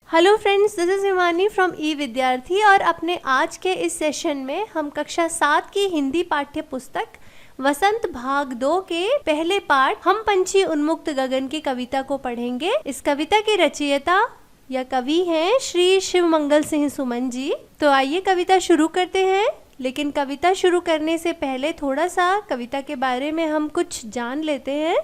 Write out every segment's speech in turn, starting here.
Hello friends, this is Himani from e Vidyarthi और अपने आज के इस सेशन में हम कक्षा 7 की हिंदी पाठ्य पुस्तक वसंत भाग 2 के पहले पाठ हम पंछी उन्मुक्त गगन की कविता को पढ़ेंगे। इस कविता के रचयिता या कवि हैं श्री शिव मंगल सिंह सुमन जी। तो आइए कविता शुरू करते हैं। लेकिन कविता शुरू करने से पहले थोड़ा सा कविता के बारे में हम कुछ जान लेते हैं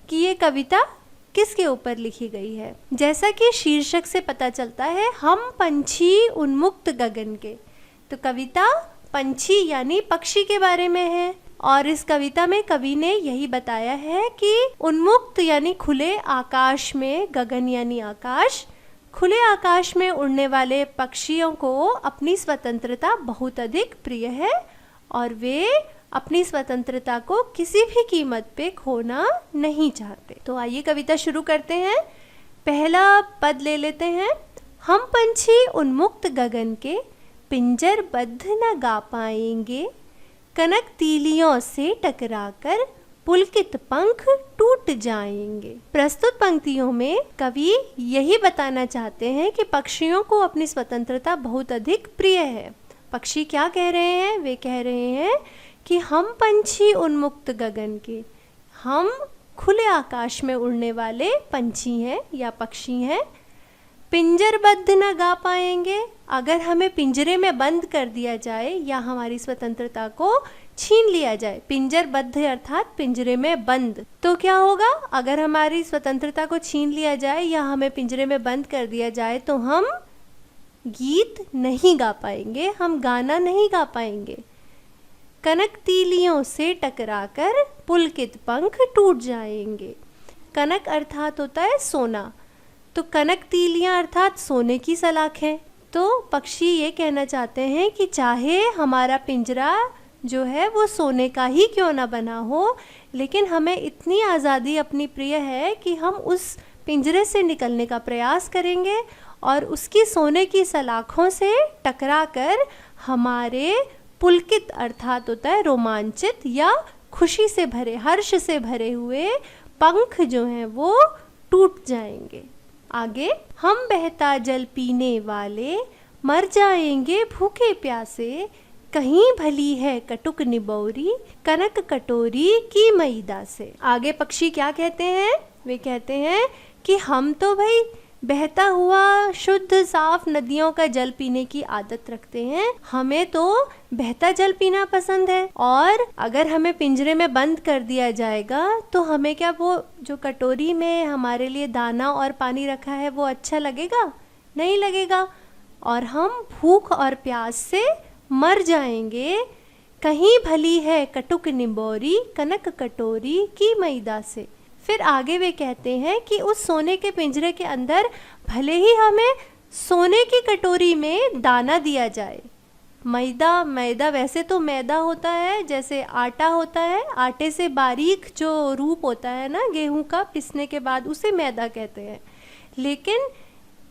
कि ये कविता किसके ऊपर लिखी गई है। जैसा कि शीर्षक से पता चलता है, हम पंछी उन्मुक्त गगन के, तो कविता पंछी यानी पक्षी के बारे में है। और इस कविता में कवि ने यही बताया है कि उन्मुक्त यानी खुले आकाश में, गगन यानी आकाश, खुले आकाश में उड़ने वाले पक्षियों को अपनी स्वतंत्रता बहुत अधिक प्रिय है और वे अपनी स्वतंत्रता को किसी भी कीमत पे खोना नहीं चाहते। तो आइए कविता शुरू करते हैं। पहला पद ले लेते हैं। हम पंछी उन्मुक्त गगन के, पिंजर बद्ध न गा पाएंगे, कनक तीलियों से टकराकर पुलकित पंख टूट जाएंगे। प्रस्तुत पंक्तियों में कवि यही बताना चाहते हैं कि पक्षियों को अपनी स्वतंत्रता बहुत अधिक प्रिय है। पक्षी क्या कह रहे हैं? वे कह रहे हैं कि हम पंछी उन्मुक्त गगन के, हम खुले आकाश में उड़ने वाले पंछी हैं या पक्षी हैं। पिंजरबद्ध न गा पाएंगे, अगर हमें पिंजरे में बंद कर दिया जाए या हमारी स्वतंत्रता को छीन लिया जाए, पिंजरबद्ध अर्थात पिंजरे में बंद, तो क्या होगा? अगर हमारी स्वतंत्रता को छीन लिया जाए या हमें पिंजरे में बंद कर दिया जाए तो हम गीत नहीं गा पाएंगे, हम गाना नहीं गा पाएंगे। कनक तीलियों से टकराकर पुलकित पंख टूट जाएंगे। कनक अर्थात होता है सोना, तो कनक तीलियां अर्थात सोने की सलाखें। तो पक्षी ये कहना चाहते हैं कि चाहे हमारा पिंजरा जो है वो सोने का ही क्यों ना बना हो, लेकिन हमें इतनी आज़ादी अपनी प्रिय है कि हम उस पिंजरे से निकलने का प्रयास करेंगे और उसकी सोने की सलाखों से टकराकर हमारे पुलकित अर्थात होता है रोमांचित या खुशी से भरे, हर्ष से भरे हुए पंख जो हैं वो टूट जाएंगे। आगे, हम बहता जल पीने वाले मर जाएंगे भूखे प्यासे, कहीं भली है कटुक निबोरी कनक कटोरी की मैदा से। आगे पक्षी क्या कहते हैं? वे कहते हैं कि हम तो भाई बहता हुआ शुद्ध साफ नदियों का जल पीने की आदत रखते हैं, हमें तो बहता जल पीना पसंद है। और अगर हमें पिंजरे में बंद कर दिया जाएगा तो हमें क्या वो जो कटोरी में हमारे लिए दाना और पानी रखा है वो अच्छा लगेगा? नहीं लगेगा, और हम भूख और प्यास से मर जाएंगे। कहीं भली है कटुक निबोरी कनक कटोरी की मैदा से। फिर आगे वे कहते हैं कि उस सोने के पिंजरे के अंदर भले ही हमें सोने की कटोरी में दाना दिया जाए, मैदा वैसे तो मैदा होता है, जैसे आटा होता है, आटे से बारीक जो रूप होता है ना गेहूं का पिसने के बाद, उसे मैदा कहते हैं। लेकिन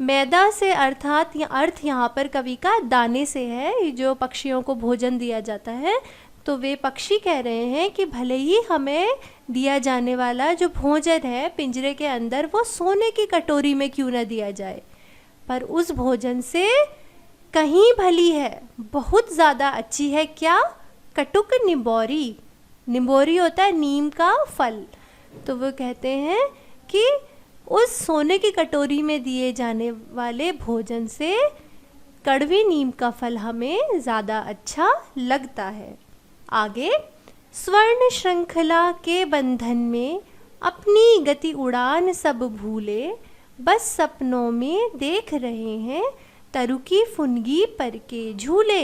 मैदा से अर्थात या अर्थ यहाँ पर कवि का दाने से है, जो पक्षियों को भोजन दिया जाता है। तो वे पक्षी कह रहे हैं कि भले ही हमें दिया जाने वाला जो भोजन है पिंजरे के अंदर वो सोने की कटोरी में क्यों न दिया जाए, पर उस भोजन से कहीं भली है, बहुत ज़्यादा अच्छी है क्या? कटुक निबोरी, निबोरी होता है नीम का फल। तो वो कहते हैं कि उस सोने की कटोरी में दिए जाने वाले भोजन से कड़वी नीम का फल हमें ज़्यादा अच्छा लगता है। आगे, स्वर्ण श्रृंखला के बंधन में अपनी गति उड़ान सब भूले, बस सपनों में देख रहे हैं तरु की फुनगी पर के झूले।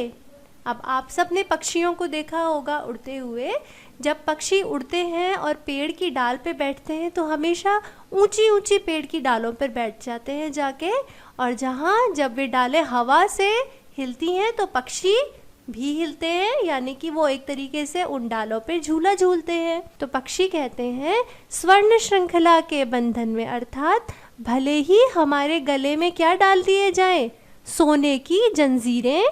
अब आप सब ने पक्षियों को देखा होगा उड़ते हुए। जब पक्षी उड़ते हैं और पेड़ की डाल पे बैठते हैं तो हमेशा ऊंची ऊंची पेड़ की डालों पर बैठ जाते हैं जाके, और जहाँ जब वे डालें हवा से हिलती हैं तो पक्षी भी हिलते हैं, यानी कि वो एक तरीके से उन डालों पे झूला झूलते हैं। तो पक्षी कहते हैं स्वर्ण श्रृंखला के बंधन में, अर्थात भले ही हमारे गले में क्या डाल दिए जाएं, सोने की जंजीरें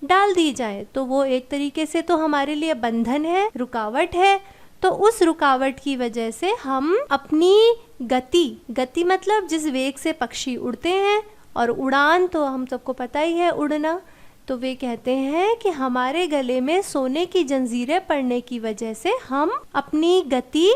डाल दी जाए, तो वो एक तरीके से तो हमारे लिए बंधन है, रुकावट है। तो उस रुकावट की वजह से हम अपनी गति मतलब जिस वेग से पक्षी उड़ते हैं और उड़ान तो हम सबको पता ही है, उड़ना। तो वे कहते हैं कि हमारे गले में सोने की जंजीरें पड़ने की वजह से हम अपनी गति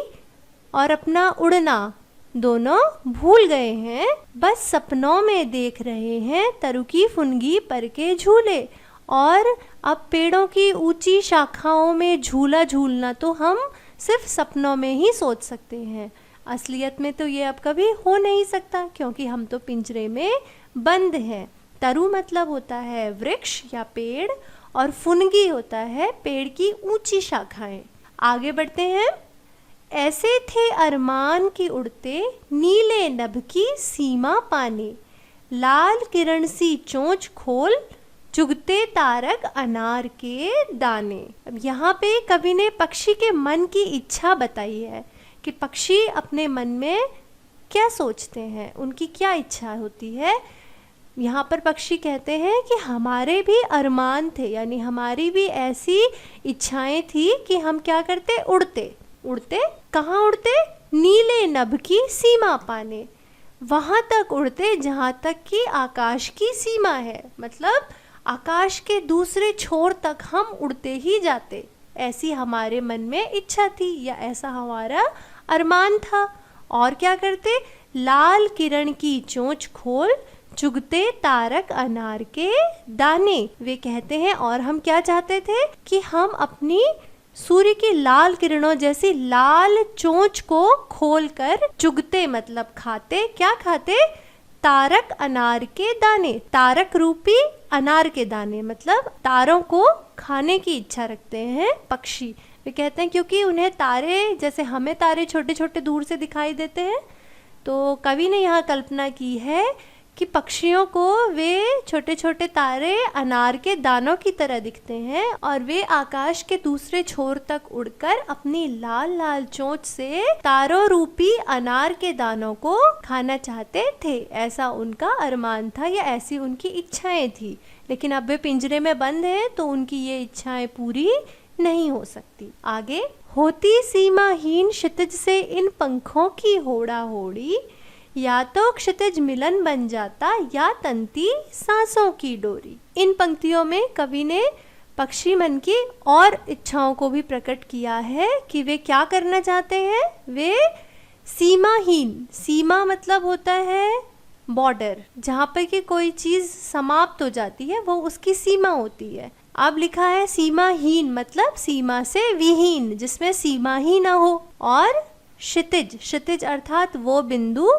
और अपना उड़ना दोनों भूल गए हैं, बस सपनों में देख रहे हैं तरुकी फुनगी पर के झूले। और अब पेड़ों की ऊंची शाखाओं में झूला झूलना तो हम सिर्फ सपनों में ही सोच सकते हैं, असलियत में तो ये अब कभी हो नहीं सकता, क्योंकि हम तो पिंजरे में बंद हैं। तरु मतलब होता है वृक्ष या पेड़, और फुनगी होता है पेड़ की ऊंची शाखाएं। आगे बढ़ते हैं। ऐसे थे अरमान की उड़ते, नीले नभ की सीमा पाने, लाल किरण सी चोंच खोल, चुगते तारक अनार के दाने। अब यहाँ पे कवि ने पक्षी के मन की इच्छा बताई है कि पक्षी अपने मन में क्या सोचते हैं, उनकी क्या इच्छा होती है। यहाँ पर पक्षी कहते हैं कि हमारे भी अरमान थे, यानी हमारी भी ऐसी इच्छाएं थी कि हम क्या करते, उड़ते। उड़ते कहाँ उड़ते, नीले नभ की सीमा पाने, वहाँ तक उड़ते जहाँ तक कि आकाश की सीमा है, मतलब आकाश के दूसरे छोर तक हम उड़ते ही जाते। ऐसी हमारे मन में इच्छा थी, या ऐसा हमारा अरमान था। और क्या करते, लाल किरण की चोंच खोल, चुगते तारक अनार के दाने। वे कहते हैं और हम क्या चाहते थे कि हम अपनी सूर्य की लाल किरणों जैसी लाल चोंच को खोलकर चुगते, मतलब खाते। क्या खाते, तारक अनार के दाने, तारक रूपी अनार के दाने, मतलब तारों को खाने की इच्छा रखते हैं पक्षी। वे कहते हैं क्योंकि उन्हें तारे, जैसे हमें तारे छोटे छोटे दूर से दिखाई देते हैं, तो कवि ने यहाँ कल्पना की है कि पक्षियों को वे छोटे छोटे तारे अनार के दानों की तरह दिखते हैं, और वे आकाश के दूसरे छोर तक उड़कर अपनी लाल लाल चोंच से तारों रूपी अनार के दानों को खाना चाहते थे। ऐसा उनका अरमान था, या ऐसी उनकी इच्छाएं थी। लेकिन अब वे पिंजरे में बंद हैं, तो उनकी ये इच्छाएं पूरी नहीं हो सकती। आगे, होती सीमाहीन क्षितिज से इन पंखों की होड़ा होड़ी, या तो क्षितिज मिलन बन जाता, या तंती सांसों की डोरी। इन पंक्तियों में कवि ने पक्षी मन की और इच्छाओं को भी प्रकट किया है कि वे क्या करना चाहते हैं। वे सीमाहीन, सीमा मतलब होता है बॉर्डर, जहाँ पर कि कोई चीज़ समाप्त हो जाती है, वो उसकी सीमा होती है। अब लिखा है सीमाहीन, मतलब सीमा से विहीन, जिसमें सीमा ही ना हो। और क्षितिज, क्षितिज अर्थात वो बिंदु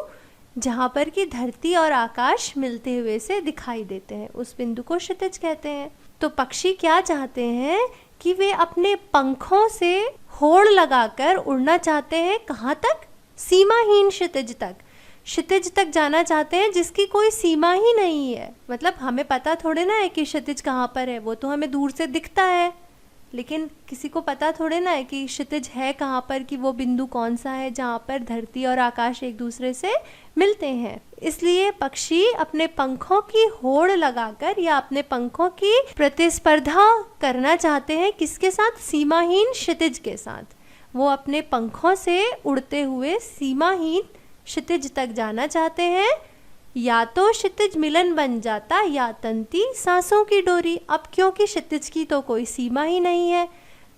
जहाँ पर कि धरती और आकाश मिलते हुए से दिखाई देते हैं, उस बिंदु को क्षितिज कहते हैं। तो पक्षी क्या चाहते हैं कि वे अपने पंखों से होड़ लगाकर उड़ना चाहते हैं। कहाँ तक, सीमाहीन क्षितिज तक, क्षितिज तक जाना चाहते हैं जिसकी कोई सीमा ही नहीं है। मतलब हमें पता थोड़े ना है कि क्षितिज कहाँ पर है, वो तो हमें दूर से दिखता है, लेकिन किसी को पता थोड़े ना है कि क्षितिज है कहाँ पर, कि वो बिंदु कौन सा है जहाँ पर धरती और आकाश एक दूसरे से मिलते हैं। इसलिए पक्षी अपने पंखों की होड़ लगाकर या अपने पंखों की प्रतिस्पर्धा करना चाहते हैं, किसके साथ, सीमाहीन क्षितिज के साथ। वो अपने पंखों से उड़ते हुए सीमाहीन क्षितिज तक जाना चाहते हैं। या तो क्षितिज मिलन बन जाता, या तंती सांसों की डोरी। अब क्योंकि क्षितिज की तो कोई सीमा ही नहीं है,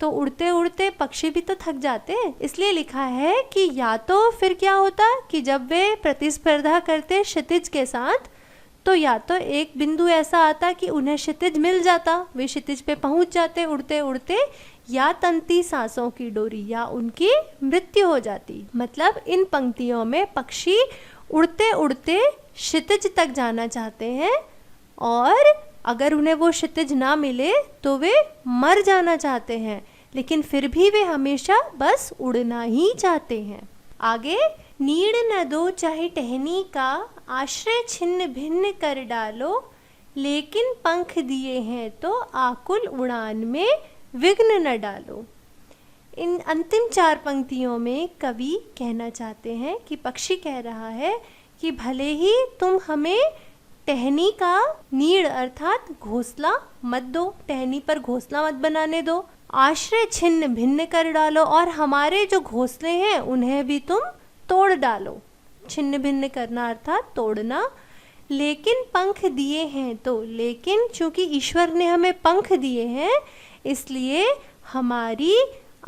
तो उड़ते उड़ते पक्षी भी तो थक जाते हैं। इसलिए लिखा है कि या तो फिर क्या होता कि जब वे प्रतिस्पर्धा करते क्षितिज के साथ, तो या तो एक बिंदु ऐसा आता कि उन्हें क्षितिज मिल जाता, वे क्षितिज पे पहुंच जाते उड़ते उड़ते, या तंती सांसों की डोरी, या उनकी मृत्यु हो जाती। मतलब इन पंक्तियों में पक्षी उड़ते उड़ते क्षितिज तक जाना चाहते हैं, और अगर उन्हें वो क्षितिज ना मिले तो वे मर जाना चाहते हैं, लेकिन फिर भी वे हमेशा बस उड़ना ही चाहते हैं। आगे, नीड़ न दो चाहे टहनी का, आश्रय छिन्न भिन्न कर डालो, लेकिन पंख दिए हैं तो आकुल उड़ान में विघ्न न डालो। इन अंतिम 4 पंक्तियों में कवि कहना चाहते हैं कि पक्षी कह रहा है कि भले ही तुम हमें टहनी का नीड़ अर्थात घोंसला मत दो, टहनी पर घोंसला मत बनाने दो, आश्रय छिन्न भिन्न कर डालो, और हमारे जो घोंसले हैं उन्हें भी तुम तोड़ डालो। छिन्न भिन्न करना अर्थात तोड़ना, लेकिन पंख दिए हैं तो, लेकिन चूंकि ईश्वर ने हमें पंख दिए हैं इसलिए हमारी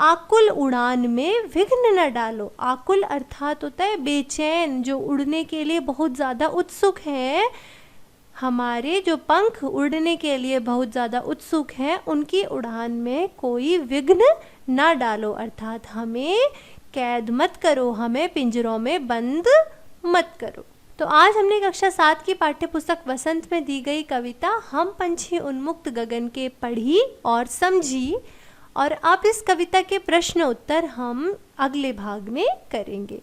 आकुल उड़ान में विघ्न न डालो। आकुल अर्थात होता है बेचैन, जो उड़ने के लिए बहुत ज़्यादा उत्सुक है। हमारे जो पंख उड़ने के लिए बहुत ज़्यादा उत्सुक हैं उनकी उड़ान में कोई विघ्न ना डालो, अर्थात हमें कैद मत करो, हमें पिंजरों में बंद मत करो। तो आज हमने कक्षा 7 की पाठ्य पुस्तक वसंत में दी गई कविता हम पंछी उन्मुक्त गगन के पढ़ी और समझी, और अब इस कविता के प्रश्न उत्तर हम अगले भाग में करेंगे।